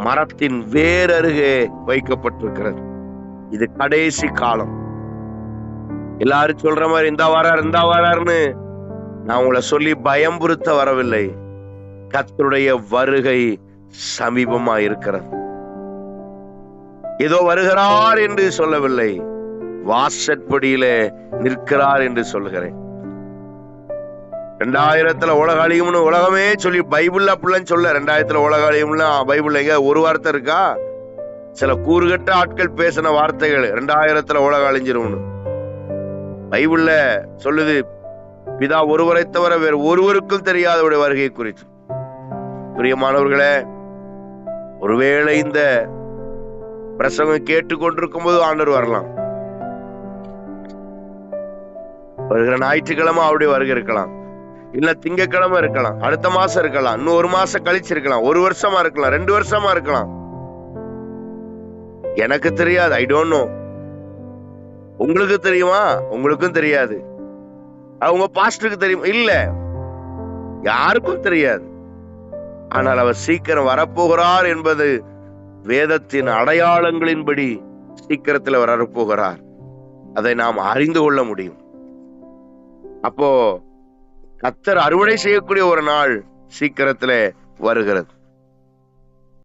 மரத்தின் வேரருகே வைக்கப்பட்டிருக்கிறது. இது கடைசி காலம். எல்லாரும் சொல்ற மாதிரி இந்த வராருன்னு நான் உங்களை சொல்லி பயம்புறுத்த வரவில்லை. கர்த்தருடைய வருகை சமீபமா இருக்கிறது. ஏதோ வருகிறார் என்று சொல்லவில்லை, வாசற்படியில நிற்கிறார் என்று சொல்லுகிறேன். 2000 உலக அழியும்னு உலகமே சொல்லி பைபிள்ல அப்படிலாம் சொல்ல. 2000 உலக அழியும்னா பைபிள்ல எங்க ஒரு வார்த்தை இருக்கா? சில கூறுகட்ட ஆட்கள் பேசின வார்த்தைகள் 2000 உலக அழிஞ்சிரும்னு பைபிள்ல சொல்லுது. பிதா ஒருவரை தவிர வேறு ஒருவருக்கும் தெரியாதவருடைய வருகை குறித்து. பிரியமானவர்களே, ஒருவேளை இந்த பிரசங்கம் கேட்டுக்கொண்டிருக்கும் போது ஆண்டவர் வரலாம். வருகிற ஞாயிற்றுக்கிழமை அவருடைய வருகை இருக்கலாம், இல்ல திங்கக்கிழமை இருக்கலாம், அடுத்த மாசம் இருக்கலாம், இன்னும் 1 மாசம் கழிச்சு இருக்கலாம், 1 வருஷமா இருக்கலாம், 2 வருஷமா இருக்கலாம். எனக்கு தெரியாது. I don't know. உங்களுக்கு தெரியுமா? உங்களுக்கும் தெரியாது. அவங்க பாஸ்டருக்கு தெரியும் இல்ல, யாருக்கும் தெரியாது. ஆனால் அவர் சீக்கிரம் வரப்போகிறார் என்பது வேதத்தின் அடையாளங்களின்படி சீக்கிரத்தில் அவர் வரப்போகிறார். அதை நாம் அறிந்து கொள்ள முடியும். அப்போ கர்த்தர் அறுவடை செய்யக்கூடிய ஒரு நாள் சீக்கிரத்திலே வருகிறது.